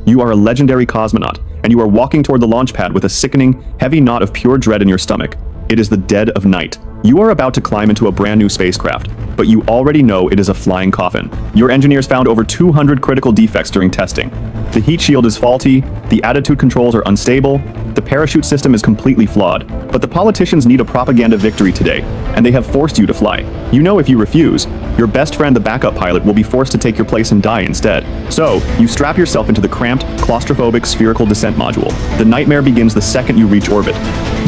You are a legendary cosmonaut, and you are walking toward the launch pad with a sickening, heavy knot of pure dread in your stomach. It is the dead of night. You are about to climb into a brand new spacecraft, but you already know it is a flying coffin. Your engineers found over 200 critical defects during testing. The heat shield is faulty, the attitude controls are unstable, the parachute system is completely flawed. But the politicians need a propaganda victory today, and they have forced you to fly. You know if you refuse, your best friend the backup pilot will be forced to take your place and die instead. So, you strap yourself into the cramped, claustrophobic spherical descent module. The nightmare begins the second you reach orbit.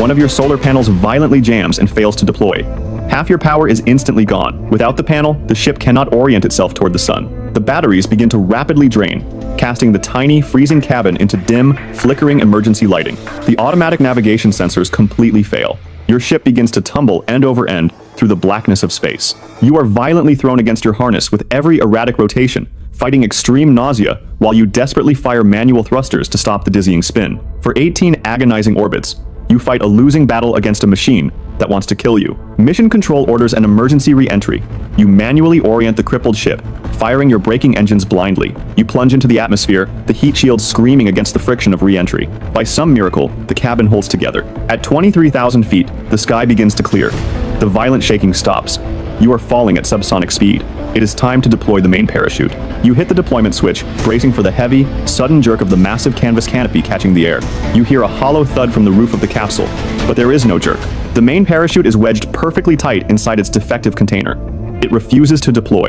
One of your solar panels violently jams and fails to deploy. Half your power is instantly gone. Without the panel, the ship cannot orient itself toward the sun. The batteries begin to rapidly drain, casting the tiny, freezing cabin into dim, flickering emergency lighting. The automatic navigation sensors completely fail. Your ship begins to tumble end over end through the blackness of space. You are violently thrown against your harness with every erratic rotation, fighting extreme nausea while you desperately fire manual thrusters to stop the dizzying spin. For 18 agonizing orbits, you fight a losing battle against a machine that wants to kill you. Mission Control orders an emergency re-entry. You manually orient the crippled ship, firing your braking engines blindly. You plunge into the atmosphere, the heat shield screaming against the friction of re-entry. By some miracle, the cabin holds together. At 23,000 feet, the sky begins to clear. The violent shaking stops. You are falling at subsonic speed. It is time to deploy the main parachute. You hit the deployment switch, bracing for the heavy, sudden jerk of the massive canvas canopy catching the air. You hear a hollow thud from the roof of the capsule, but there is no jerk. The main parachute is wedged perfectly tight inside its defective container. It refuses to deploy.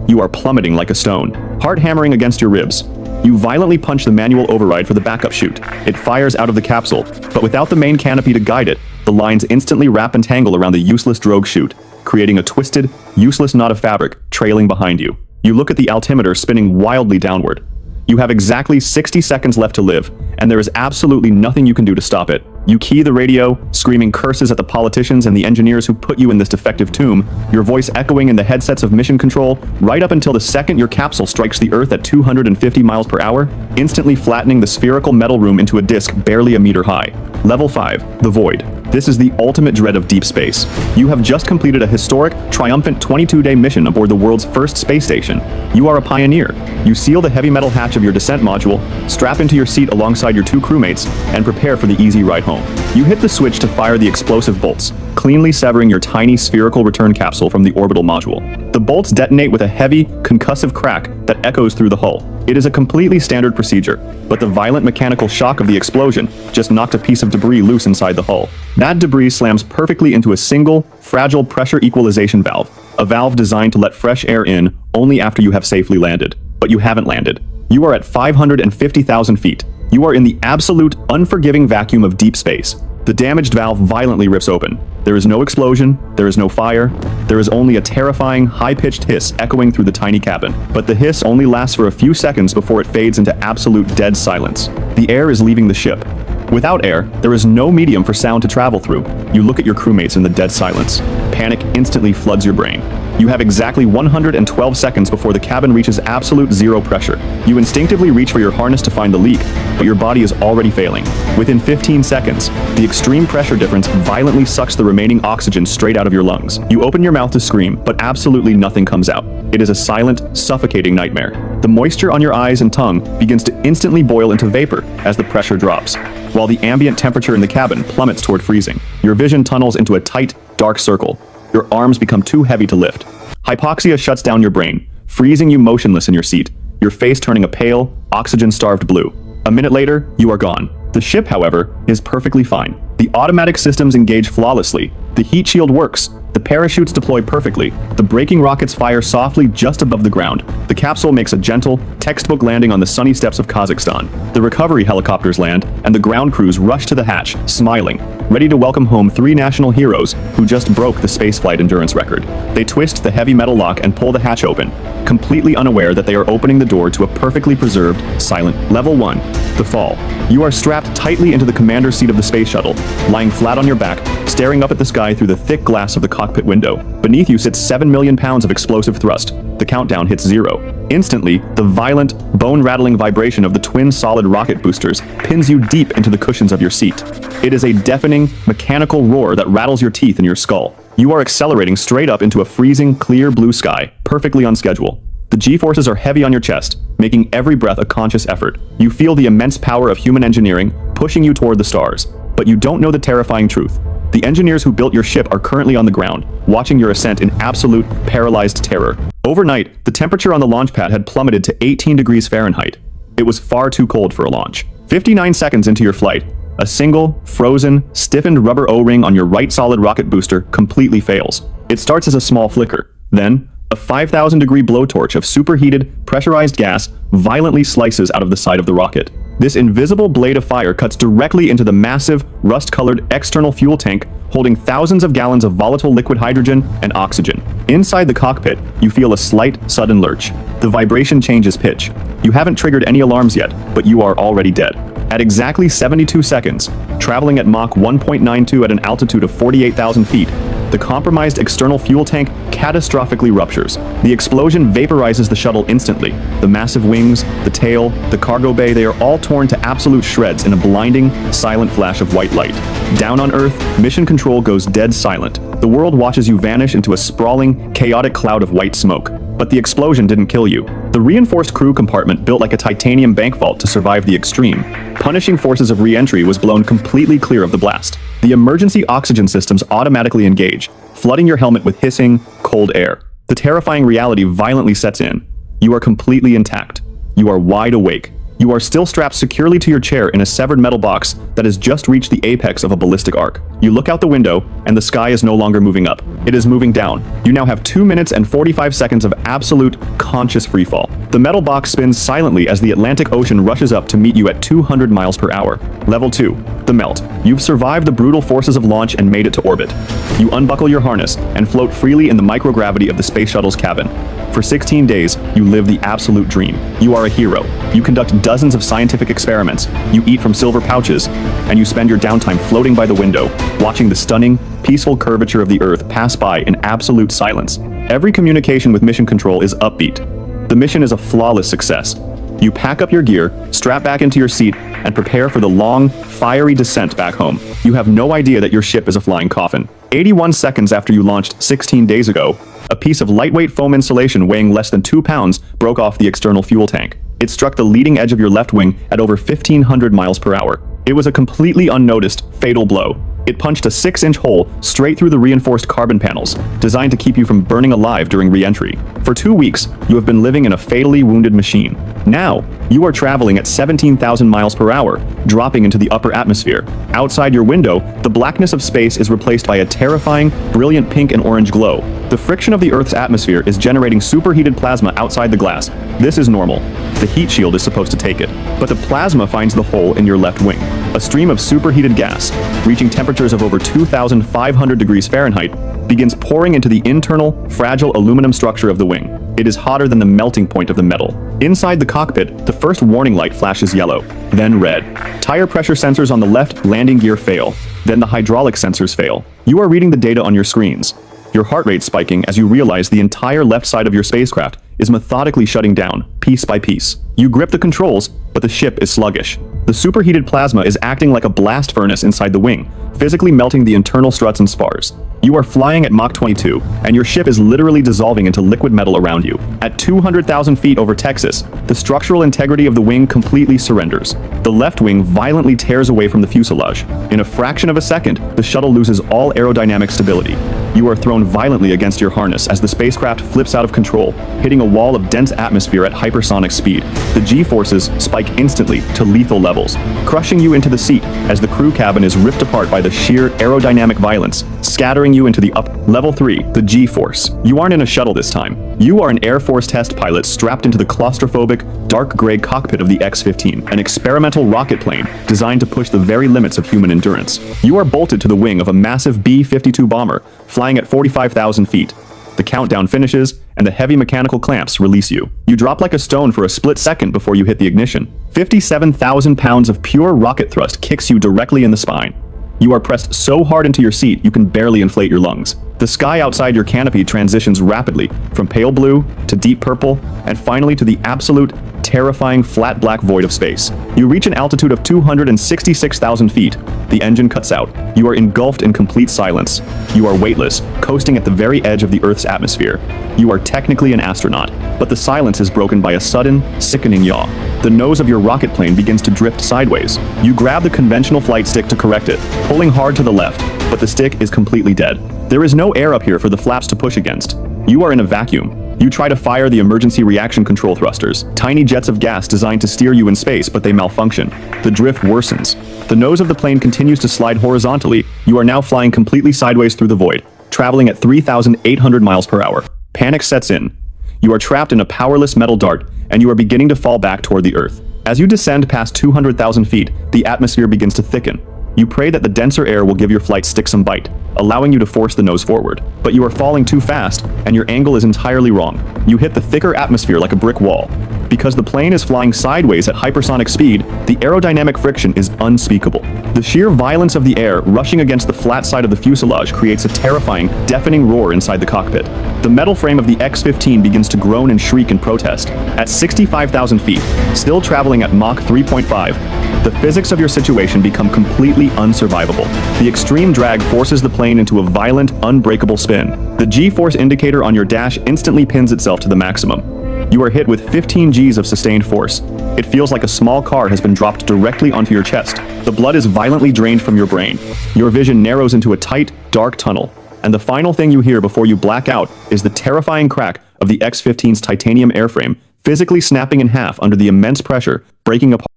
You are plummeting like a stone, heart hammering against your ribs. You violently punch the manual override for the backup chute. It fires out of the capsule, but without the main canopy to guide it, the lines instantly wrap and tangle around the useless drogue chute, creating a twisted, useless knot of fabric trailing behind you. You look at the altimeter spinning wildly downward. You have exactly 60 seconds left to live, and there is absolutely nothing you can do to stop it. You key the radio, screaming curses at the politicians and the engineers who put you in this defective tomb, your voice echoing in the headsets of Mission Control, right up until the second your capsule strikes the Earth at 250 miles per hour, instantly flattening the spherical metal room into a disk barely a meter high. Level 5, the Void. This is the ultimate dread of deep space. You have just completed a historic, triumphant 22-day mission aboard the world's first space station. You are a pioneer. You seal the heavy metal hatch of your descent module, strap into your seat alongside your two crewmates, and prepare for the easy ride home. You hit the switch to fire the explosive bolts, cleanly severing your tiny spherical return capsule from the orbital module. The bolts detonate with a heavy, concussive crack that echoes through the hull. It is a completely standard procedure, but the violent mechanical shock of the explosion just knocked a piece of debris loose inside the hull. That debris slams perfectly into a single, fragile pressure equalization valve, a valve designed to let fresh air in only after you have safely landed. But you haven't landed. You are at 550,000 feet. You are in the absolute, unforgiving vacuum of deep space. The damaged valve violently rips open. There is no explosion, there is no fire, there is only a terrifying, high-pitched hiss echoing through the tiny cabin. But the hiss only lasts for a few seconds before it fades into absolute dead silence. The air is leaving the ship. Without air, there is no medium for sound to travel through. You look at your crewmates in the dead silence. Panic instantly floods your brain. You have exactly 112 seconds before the cabin reaches absolute zero pressure. You instinctively reach for your harness to find the leak, but your body is already failing. Within 15 seconds, the extreme pressure difference violently sucks the remaining oxygen straight out of your lungs. You open your mouth to scream, but absolutely nothing comes out. It is a silent, suffocating nightmare. The moisture on your eyes and tongue begins to instantly boil into vapor as the pressure drops, while the ambient temperature in the cabin plummets toward freezing. Your vision tunnels into a tight, dark circle. Your arms become too heavy to lift. Hypoxia shuts down your brain, freezing you motionless in your seat, your face turning a pale, oxygen-starved blue. A minute later, you are gone. The ship, however, is perfectly fine. The automatic systems engage flawlessly. The heat shield works. The parachutes deploy perfectly. The braking rockets fire softly just above the ground. The capsule makes a gentle, textbook landing on the sunny steppes of Kazakhstan. The recovery helicopters land, and the ground crews rush to the hatch, smiling, ready to welcome home 3 national heroes who just broke the spaceflight endurance record. They twist the heavy metal lock and pull the hatch open, completely unaware that they are opening the door to a perfectly preserved, silent Level 1, the Fall. You are strapped tightly into the commander's seat of the space shuttle, lying flat on your back, staring up at the sky through the thick glass of the cockpit window. Beneath you sits 7 million pounds of explosive thrust. The countdown hits 0. Instantly, the violent, bone-rattling vibration of the twin solid rocket boosters pins you deep into the cushions of your seat. It is a deafening, mechanical roar that rattles your teeth in your skull. You are accelerating straight up into a freezing, clear blue sky, perfectly on schedule. The G-forces are heavy on your chest, making every breath a conscious effort. You feel the immense power of human engineering pushing you toward the stars. But you don't know the terrifying truth. The engineers who built your ship are currently on the ground, watching your ascent in absolute, paralyzed terror. Overnight, the temperature on the launch pad had plummeted to 18 degrees Fahrenheit. It was far too cold for a launch. 59 seconds into your flight, a single, frozen, stiffened rubber O-ring on your right solid rocket booster completely fails. It starts as a small flicker. Then, a 5,000-degree blowtorch of superheated, pressurized gas violently slices out of the side of the rocket. This invisible blade of fire cuts directly into the massive, rust-colored external fuel tank holding thousands of gallons of volatile liquid hydrogen and oxygen. Inside the cockpit, you feel a slight, sudden lurch. The vibration changes pitch. You haven't triggered any alarms yet, but you are already dead. At exactly 72 seconds, traveling at Mach 1.92 at an altitude of 48,000 feet, the compromised external fuel tank catastrophically ruptures. The explosion vaporizes the shuttle instantly. The massive wings, the tail, the cargo bay, they are all torn to absolute shreds in a blinding, silent flash of white light. Down on Earth, mission control goes dead silent. The world watches you vanish into a sprawling, chaotic cloud of white smoke. But the explosion didn't kill you. The reinforced crew compartment built like a titanium bank vault to survive the extreme. Punishing forces of re-entry was blown completely clear of the blast. The emergency oxygen systems automatically engage, flooding your helmet with hissing, cold air. The terrifying reality violently sets in. You are completely intact. You are wide awake. You are still strapped securely to your chair in a severed metal box that has just reached the apex of a ballistic arc. You look out the window, and the sky is no longer moving up. It is moving down. You now have 2 minutes and 45 seconds of absolute, conscious freefall. The metal box spins silently as the Atlantic Ocean rushes up to meet you at 200 miles per hour. Level 2. The melt. You've survived the brutal forces of launch and made it to orbit. You unbuckle your harness and float freely in the microgravity of the space shuttle's cabin. For 16 days, you live the absolute dream. You are a hero. You conduct dozens of scientific experiments, you eat from silver pouches, and you spend your downtime floating by the window, watching the stunning, peaceful curvature of the Earth pass by in absolute silence. Every communication with mission control is upbeat. The mission is a flawless success. You pack up your gear, strap back into your seat, and prepare for the long, fiery descent back home. You have no idea that your ship is a flying coffin. 81 seconds after you launched 16 days ago, a piece of lightweight foam insulation weighing less than 2 pounds broke off the external fuel tank. It struck the leading edge of your left wing at over 1,500 miles per hour. It was a completely unnoticed, fatal blow. It punched a 6-inch hole straight through the reinforced carbon panels, designed to keep you from burning alive during re-entry. For 2 weeks, you have been living in a fatally wounded machine. Now, you are traveling at 17,000 miles per hour, dropping into the upper atmosphere. Outside your window, the blackness of space is replaced by a terrifying, brilliant pink and orange glow. The friction of the Earth's atmosphere is generating superheated plasma outside the glass. This is normal. The heat shield is supposed to take it. But the plasma finds the hole in your left wing. A stream of superheated gas, reaching temperatures of over 2,500 degrees Fahrenheit, begins pouring into the internal, fragile aluminum structure of the wing. It is hotter than the melting point of the metal. Inside the cockpit, the first warning light flashes yellow, then red. Tire pressure sensors on the left landing gear fail. Then the hydraulic sensors fail. You are reading the data on your screens. Your heart rate spiking as you realize the entire left side of your spacecraft is methodically shutting down, piece by piece. You grip the controls, but the ship is sluggish. The superheated plasma is acting like a blast furnace inside the wing, physically melting the internal struts and spars. You are flying at Mach 22, and your ship is literally dissolving into liquid metal around you. At 200,000 feet over Texas, the structural integrity of the wing completely surrenders. The left wing violently tears away from the fuselage. In a fraction of a second, the shuttle loses all aerodynamic stability. You are thrown violently against your harness as the spacecraft flips out of control, hitting a wall of dense atmosphere at hypersonic speed. The G-forces spike instantly to lethal levels, crushing you into the seat as the crew cabin is ripped apart by the sheer aerodynamic violence, scattering you into the Level 3, the G-force. You aren't in a shuttle this time. You are an Air Force test pilot strapped into the claustrophobic, dark gray cockpit of the X-15, an experimental rocket plane designed to push the very limits of human endurance. You are bolted to the wing of a massive B-52 bomber, flying at 45,000 feet. The countdown finishes, and the heavy mechanical clamps release you. You drop like a stone for a split second before you hit the ignition. 57,000 pounds of pure rocket thrust kicks you directly in the spine. You are pressed so hard into your seat you can barely inflate your lungs. The sky outside your canopy transitions rapidly from pale blue to deep purple and finally to the absolute terrifying flat black void of space. You reach an altitude of 266,000 feet. The engine cuts out. You are engulfed in complete silence. You are weightless, coasting at the very edge of the Earth's atmosphere. You are technically an astronaut, but the silence is broken by a sudden, sickening yaw. The nose of your rocket plane begins to drift sideways. You grab the conventional flight stick to correct it, pulling hard to the left, but the stick is completely dead. There is no air up here for the flaps to push against. You are in a vacuum. You try to fire the emergency reaction control thrusters, tiny jets of gas designed to steer you in space, but they malfunction. The drift worsens. The nose of the plane continues to slide horizontally. You are now flying completely sideways through the void, traveling at 3,800 miles per hour. Panic sets in. You are trapped in a powerless metal dart, and you are beginning to fall back toward the Earth. As you descend past 200,000 feet, the atmosphere begins to thicken. You pray that the denser air will give your flight stick some bite, allowing you to force the nose forward. But you are falling too fast, and your angle is entirely wrong. You hit the thicker atmosphere like a brick wall. Because the plane is flying sideways at hypersonic speed, the aerodynamic friction is unspeakable. The sheer violence of the air rushing against the flat side of the fuselage creates a terrifying, deafening roar inside the cockpit. The metal frame of the X-15 begins to groan and shriek in protest. At 65,000 feet, still traveling at Mach 3.5, the physics of your situation become completely unsurvivable. The extreme drag forces the plane into a violent, unbreakable spin. The G-force indicator on your dash instantly pins itself to the maximum. You are hit with 15 Gs of sustained force. It feels like a small car has been dropped directly onto your chest. The blood is violently drained from your brain. Your vision narrows into a tight, dark tunnel. And the final thing you hear before you black out is the terrifying crack of the X-15's titanium airframe, physically snapping in half under the immense pressure, breaking apart.